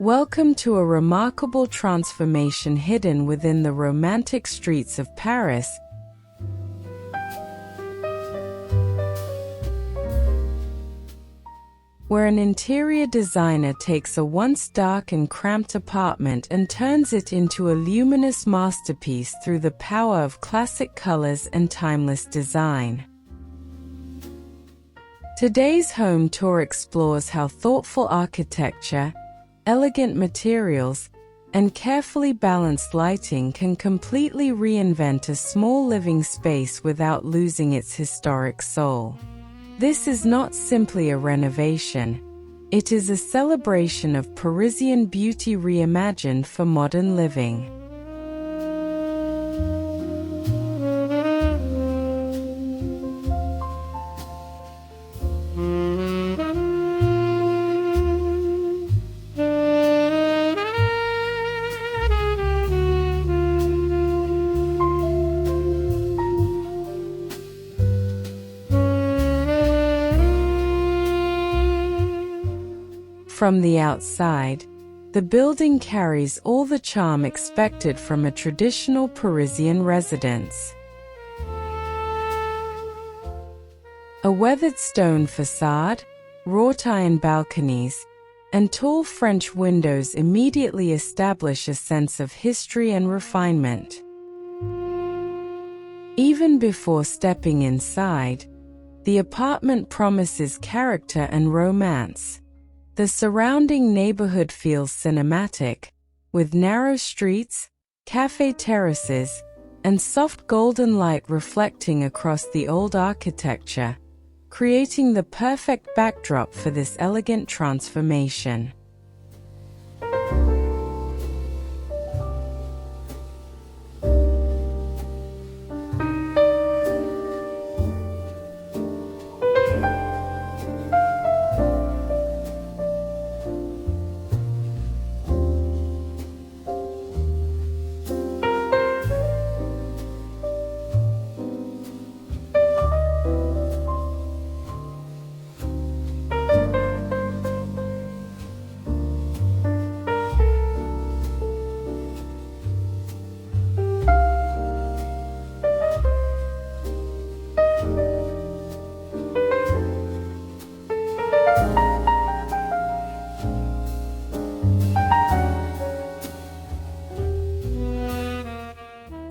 Welcome to a remarkable transformation hidden within the romantic streets of Paris, where an interior designer takes a once dark and cramped apartment and turns it into a luminous masterpiece through the power of classic colors and timeless design. Today's home tour explores how thoughtful architecture, elegant materials, and carefully balanced lighting can completely reinvent a small living space without losing its historic soul. This is not simply a renovation. It is a celebration of Parisian beauty reimagined for modern living. From the outside, the building carries all the charm expected from a traditional Parisian residence. A weathered stone facade, wrought iron balconies, and tall French windows immediately establish a sense of history and refinement. Even before stepping inside, the apartment promises character and romance. The surrounding neighborhood feels cinematic, with narrow streets, cafe terraces, and soft golden light reflecting across the old architecture, creating the perfect backdrop for this elegant transformation.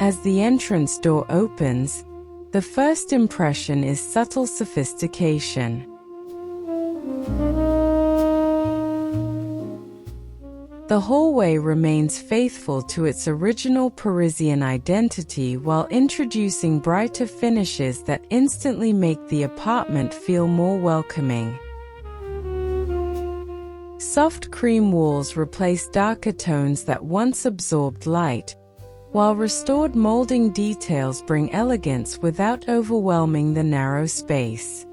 As the entrance door opens, the first impression is subtle sophistication. The hallway remains faithful to its original Parisian identity while introducing brighter finishes that instantly make the apartment feel more welcoming. Soft cream walls replace darker tones that once absorbed light, while restored molding details bring elegance without overwhelming the narrow space.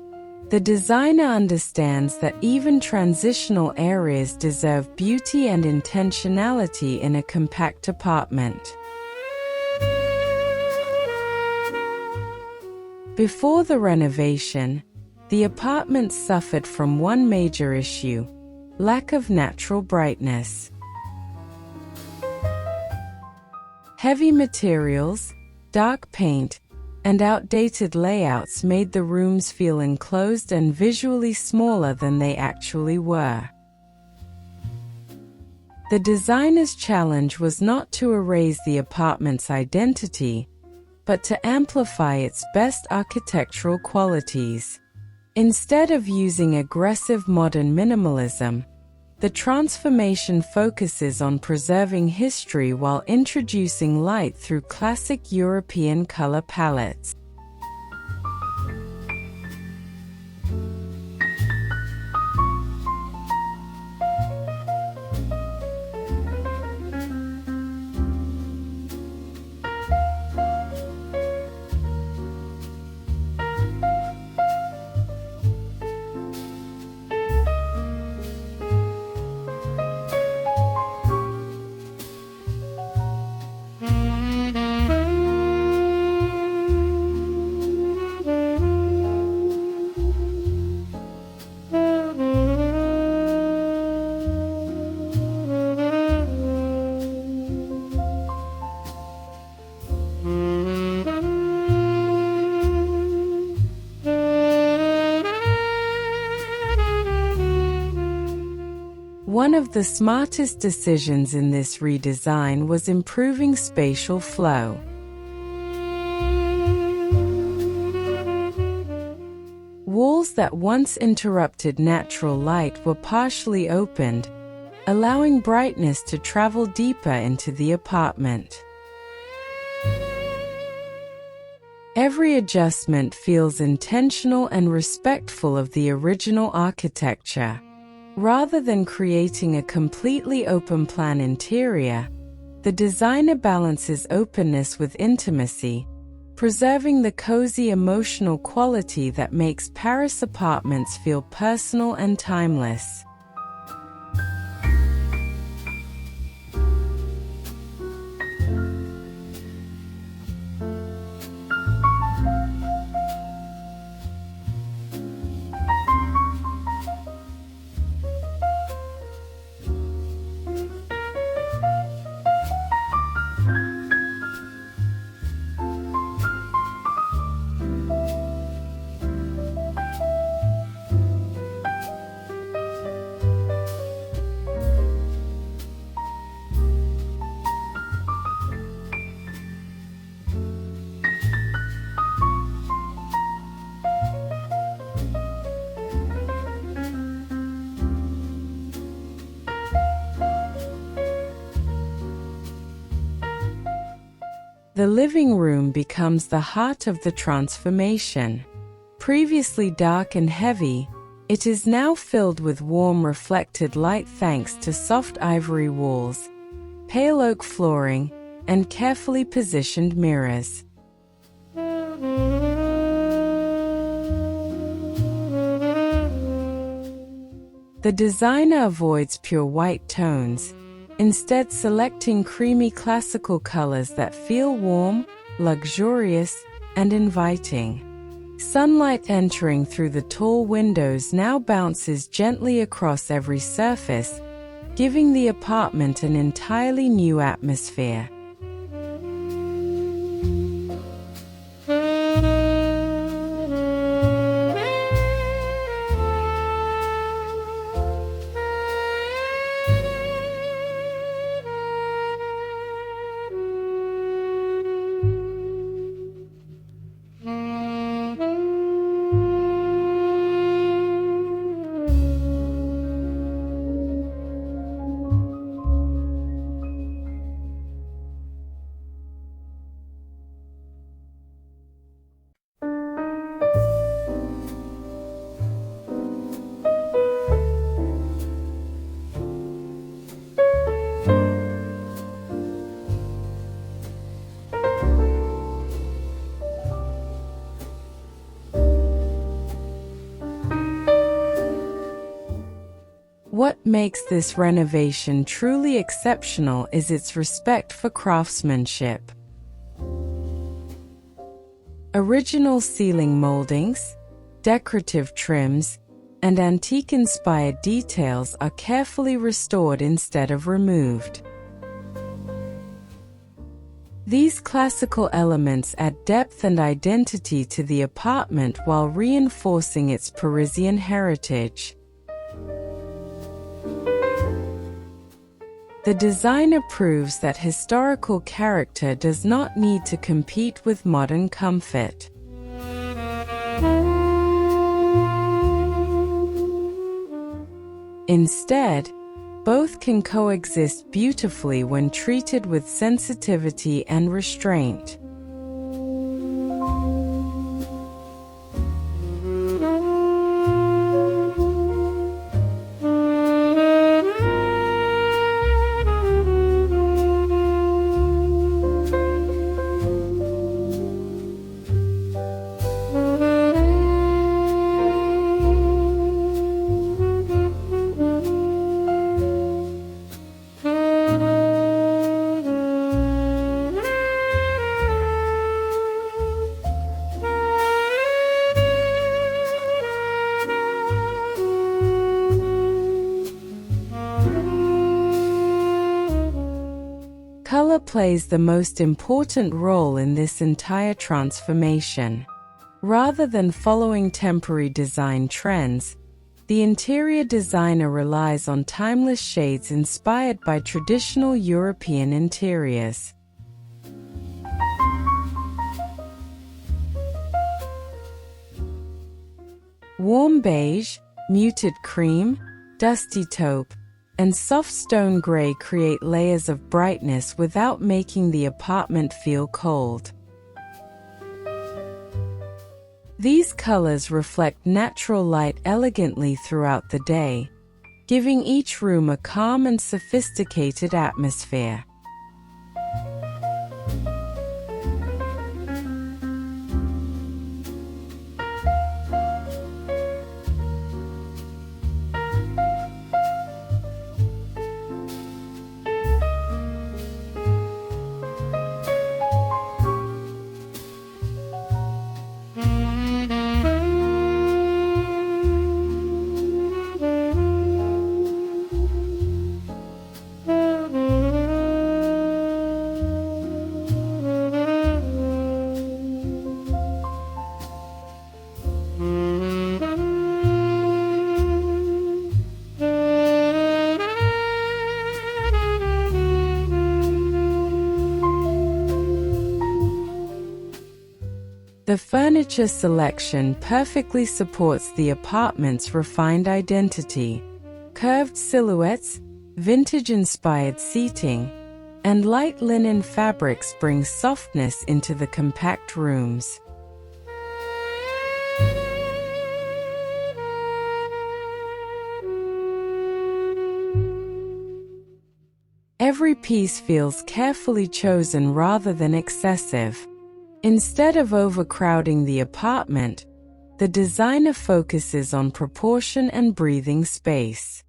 The designer understands that even transitional areas deserve beauty and intentionality in a compact apartment. Before the renovation, the apartment suffered from one major issue: lack of natural brightness. Heavy materials, dark paint, and outdated layouts made the rooms feel enclosed and visually smaller than they actually were. The designer's challenge was not to erase the apartment's identity, but to amplify its best architectural qualities. Instead of using aggressive modern minimalism, the transformation focuses on preserving history while introducing light through classic European color palettes. of the smartest decisions in this redesign was improving spatial flow. Walls that once interrupted natural light were partially opened, allowing brightness to travel deeper into the apartment. Every adjustment feels intentional and respectful of the original architecture. Rather than creating a completely open-plan interior, the designer balances openness with intimacy, preserving the cozy emotional quality that makes Paris apartments feel personal and timeless. The living room becomes the heart of the transformation. Previously dark and heavy, it is now filled with warm reflected light thanks to soft ivory walls, pale oak flooring, and carefully positioned mirrors. The designer avoids pure white tones, instead selecting creamy classical colors that feel warm, luxurious, and inviting. Sunlight entering through the tall windows now bounces gently across every surface, giving the apartment an entirely new atmosphere. What makes this renovation truly exceptional is its respect for craftsmanship. Original ceiling moldings, decorative trims, and antique-inspired details are carefully restored instead of removed. These classical elements add depth and identity to the apartment while reinforcing its Parisian heritage. The designer proves that historical character does not need to compete with modern comfort. Instead, both can coexist beautifully when treated with sensitivity and restraint. Color plays the most important role in this entire transformation. Rather than following temporary design trends, The interior designer relies on timeless shades inspired by traditional European interiors. Warm beige, muted cream, dusty taupe, and soft stone gray create layers of brightness without making the apartment feel cold. These colors reflect natural light elegantly throughout the day, giving each room a calm and sophisticated atmosphere. The furniture selection perfectly supports the apartment's refined identity. Curved silhouettes, vintage-inspired seating, and light linen fabrics bring softness into the compact rooms. Every piece feels carefully chosen rather than excessive. Instead of overcrowding the apartment, the designer focuses on proportion and breathing space.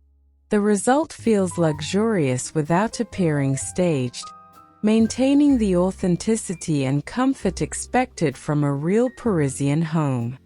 The result feels luxurious without appearing staged, maintaining the authenticity and comfort expected from a real Parisian home.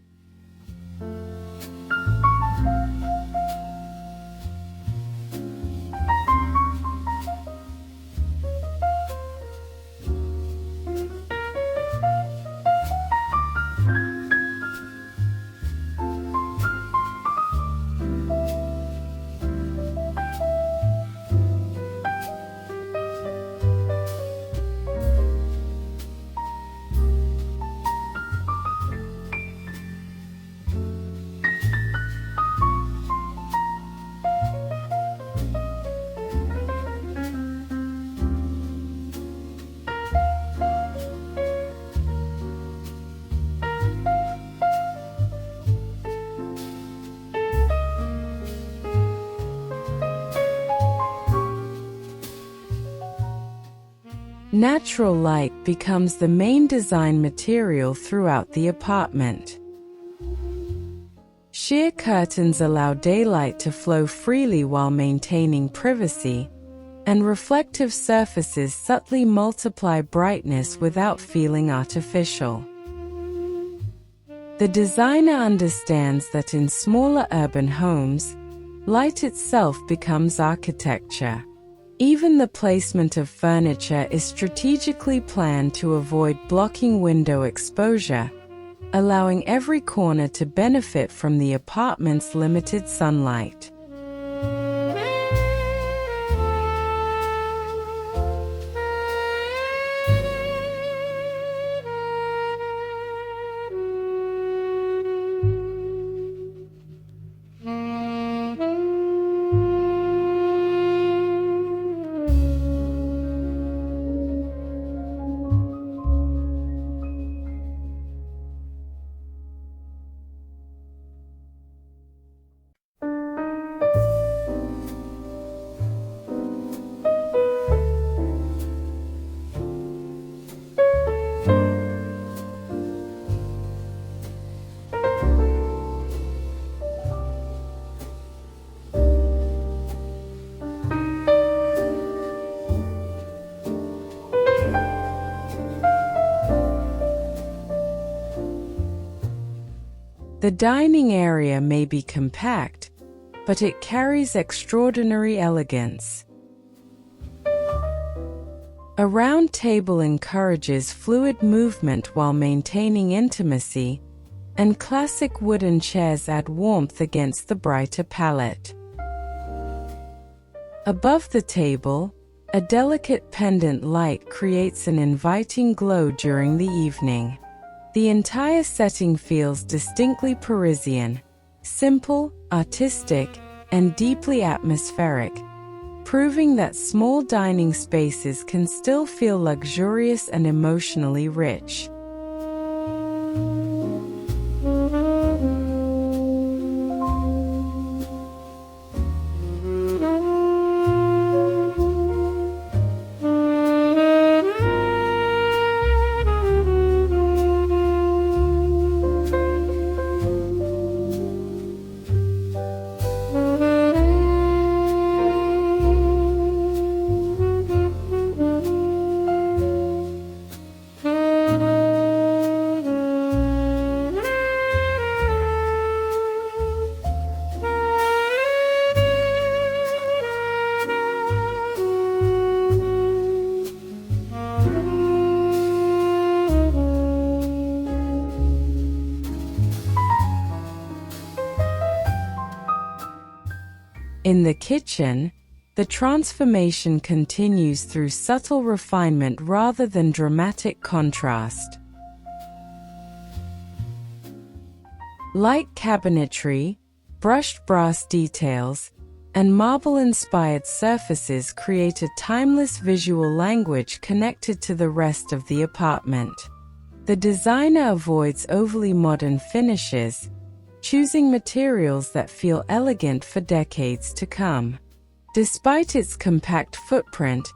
Natural light becomes the main design material throughout the apartment. Sheer curtains allow daylight to flow freely while maintaining privacy, and reflective surfaces subtly multiply brightness without feeling artificial. The designer understands that in smaller urban homes, light itself becomes architecture. Even the placement of furniture is strategically planned to avoid blocking window exposure, allowing every corner to benefit from the apartment's limited sunlight. The dining area may be compact, but it carries extraordinary elegance. A round table encourages fluid movement while maintaining intimacy, and classic wooden chairs add warmth against the brighter palette. Above the table, a delicate pendant light creates an inviting glow during the evening. The entire setting feels distinctly Parisian, simple, artistic, and deeply atmospheric, proving that small dining spaces can still feel luxurious and emotionally rich. In the kitchen, the transformation continues through subtle refinement rather than dramatic contrast. Light cabinetry, brushed brass details, and marble-inspired surfaces create a timeless visual language connected to the rest of the apartment. The designer avoids overly modern finishes, choosing materials that feel elegant for decades to come. Despite its compact footprint,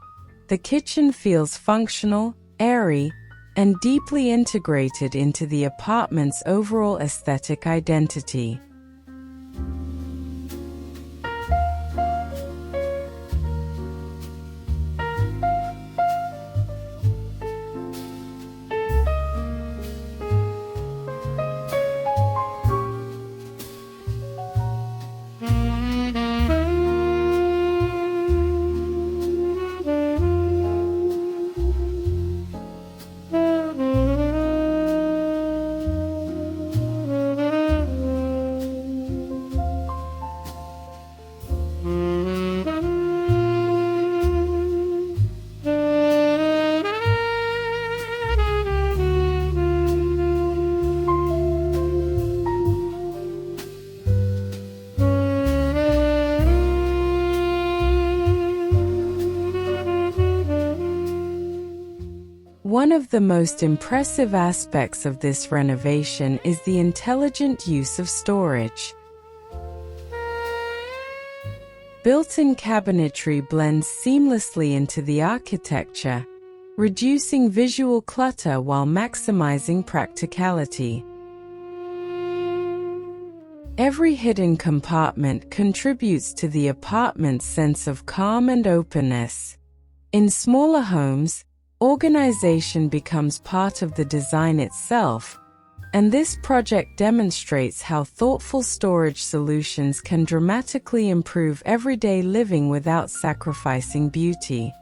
the kitchen feels functional, airy, and deeply integrated into the apartment's overall aesthetic identity. One of the most impressive aspects of this renovation is the intelligent use of storage. Built-in cabinetry blends seamlessly into the architecture, reducing visual clutter while maximizing practicality. Every hidden compartment contributes to the apartment's sense of calm and openness. In smaller homes, organization becomes part of the design itself, and this project demonstrates how thoughtful storage solutions can dramatically improve everyday living without sacrificing beauty.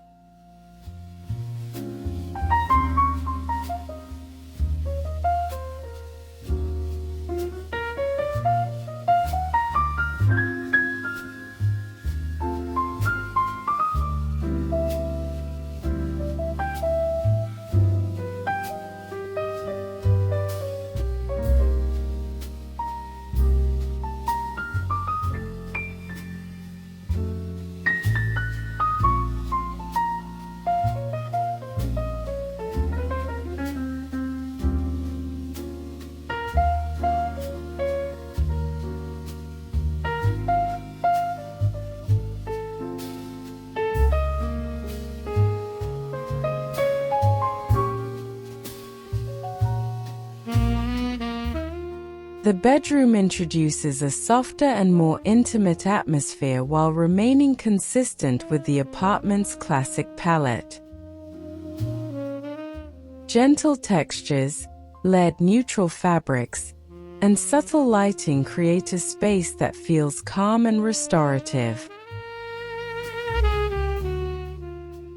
The bedroom introduces a softer and more intimate atmosphere while remaining consistent with the apartment's classic palette. Gentle textures, lead-neutral fabrics, and subtle lighting create a space that feels calm and restorative.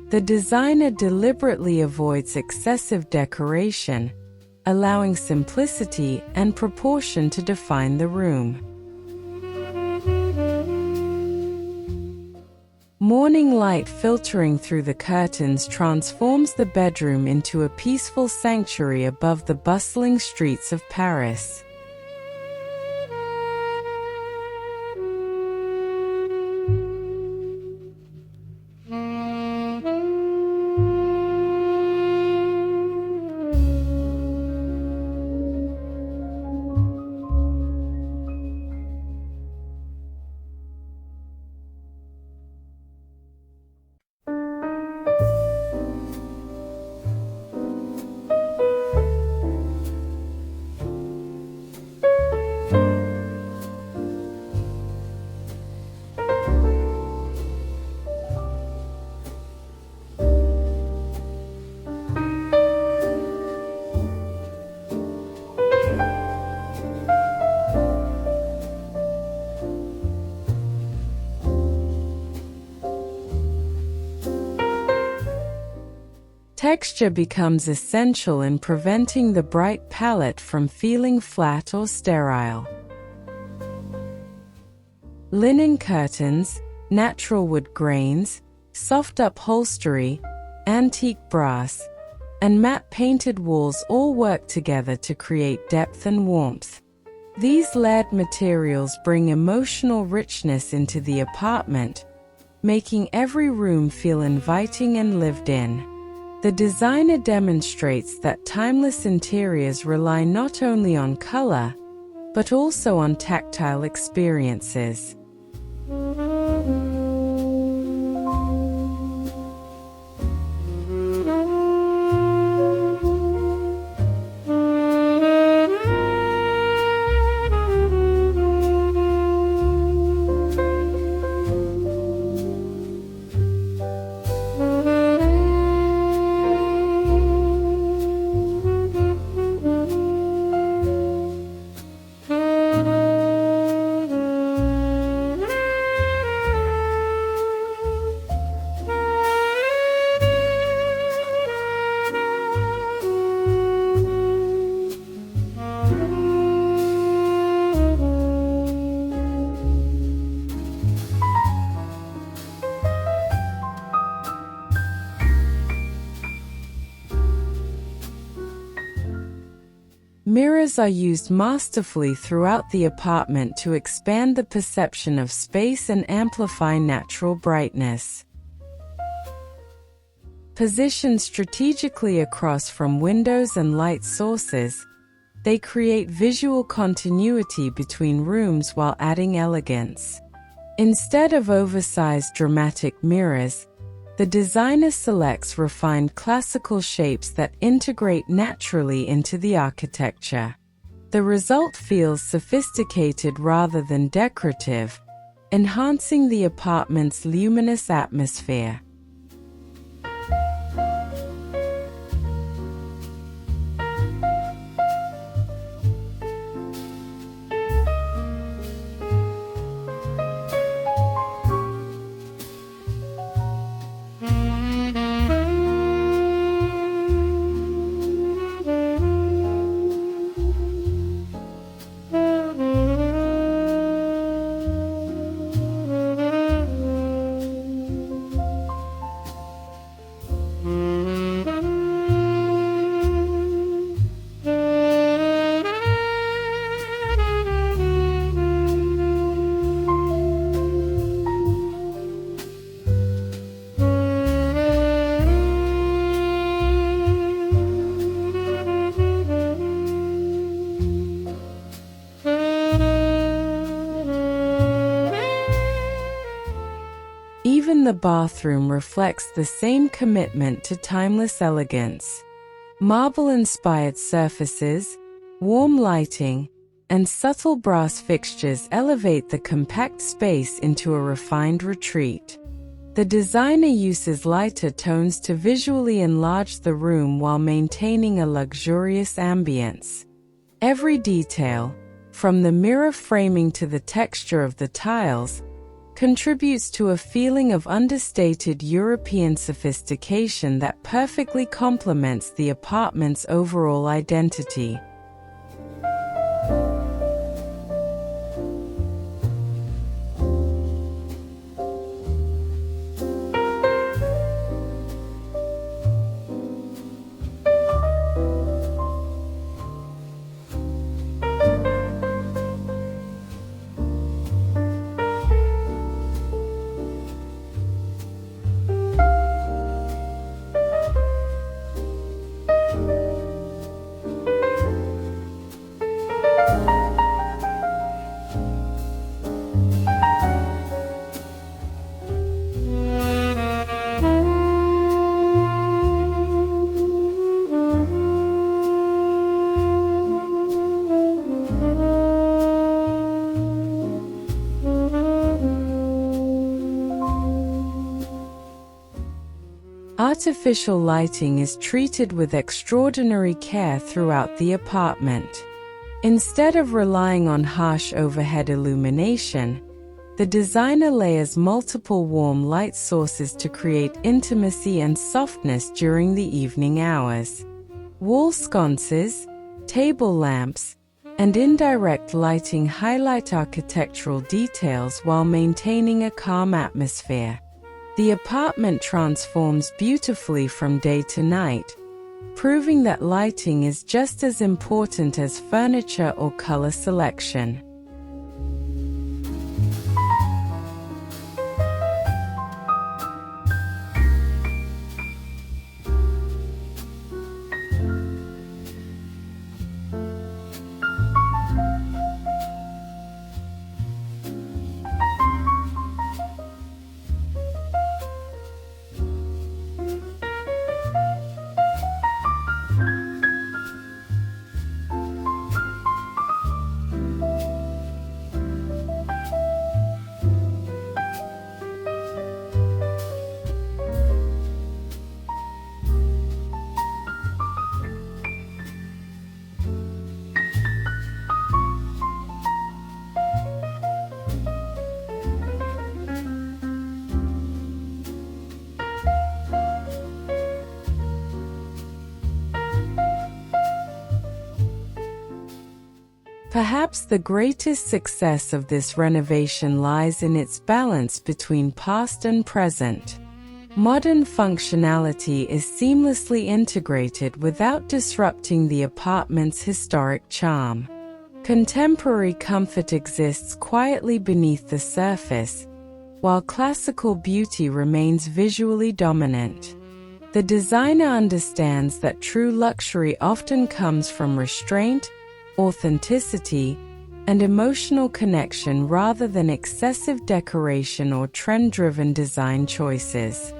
The designer deliberately avoids excessive decoration, allowing simplicity and proportion to define the room. Morning light filtering through the curtains transforms the bedroom into a peaceful sanctuary above the bustling streets of Paris. Texture becomes essential in preventing the bright palette from feeling flat or sterile. Linen curtains, natural wood grains, soft upholstery, antique brass, and matte painted walls all work together to create depth and warmth. These layered materials bring emotional richness into the apartment, making every room feel inviting and lived in. The designer demonstrates that timeless interiors rely not only on color, but also on tactile experiences. Mirrors are used masterfully throughout the apartment to expand the perception of space and amplify natural brightness. Positioned strategically across from windows and light sources, they create visual continuity between rooms while adding elegance. Instead of oversized dramatic mirrors, the designer selects refined classical shapes that integrate naturally into the architecture. The result feels sophisticated rather than decorative, enhancing the apartment's luminous atmosphere. Even the bathroom reflects the same commitment to timeless elegance. Marble-inspired surfaces, warm lighting, and subtle brass fixtures elevate the compact space into a refined retreat. The designer uses lighter tones to visually enlarge the room while maintaining a luxurious ambience. Every detail, from the mirror framing to the texture of the tiles, contributes to a feeling of understated European sophistication that perfectly complements the apartment's overall identity. Artificial lighting is treated with extraordinary care throughout the apartment. Instead of relying on harsh overhead illumination, the designer layers multiple warm light sources to create intimacy and softness during the evening hours. Wall sconces, table lamps, and indirect lighting highlight architectural details while maintaining a calm atmosphere. The apartment transforms beautifully from day to night, proving that lighting is just as important as furniture or color selection. Perhaps the greatest success of this renovation lies in its balance between past and present. Modern functionality is seamlessly integrated without disrupting the apartment's historic charm. Contemporary comfort exists quietly beneath the surface, while classical beauty remains visually dominant. The designer understands that true luxury often comes from restraint, authenticity, and emotional connection rather than excessive decoration or trend-driven design choices.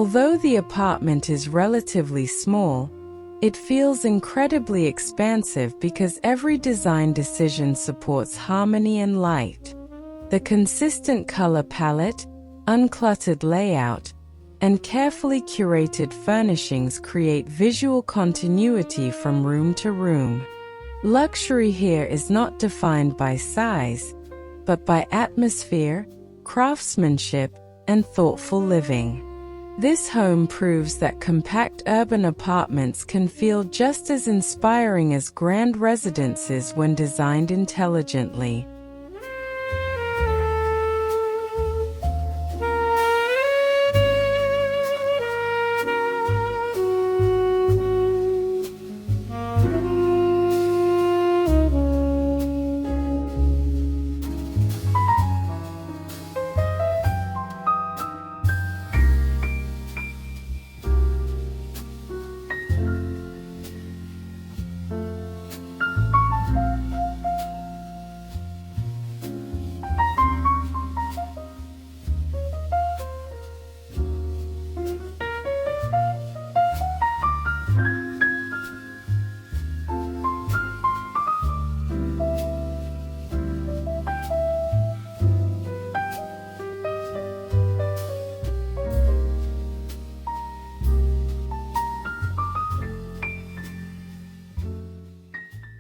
Although the apartment is relatively small, it feels incredibly expansive because every design decision supports harmony and light. The consistent color palette, uncluttered layout, and carefully curated furnishings create visual continuity from room to room. Luxury here is not defined by size, but by atmosphere, craftsmanship, and thoughtful living. This home proves that compact urban apartments can feel just as inspiring as grand residences when designed intelligently.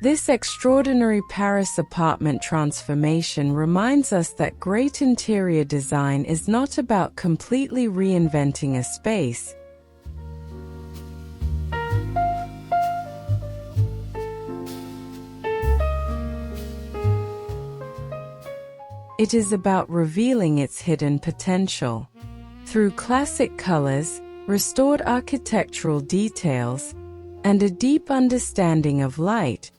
This extraordinary Paris apartment transformation reminds us that great interior design is not about completely reinventing a space. It is about revealing its hidden potential. Through classic colors, restored architectural details, and a deep understanding of light,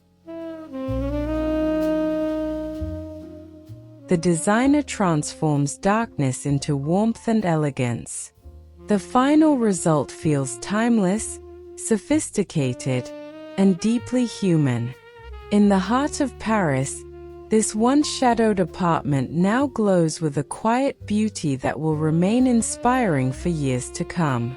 the designer transforms darkness into warmth and elegance. The final result feels timeless, sophisticated, and deeply human. In the heart of Paris, this once shadowed apartment now glows with a quiet beauty that will remain inspiring for years to come.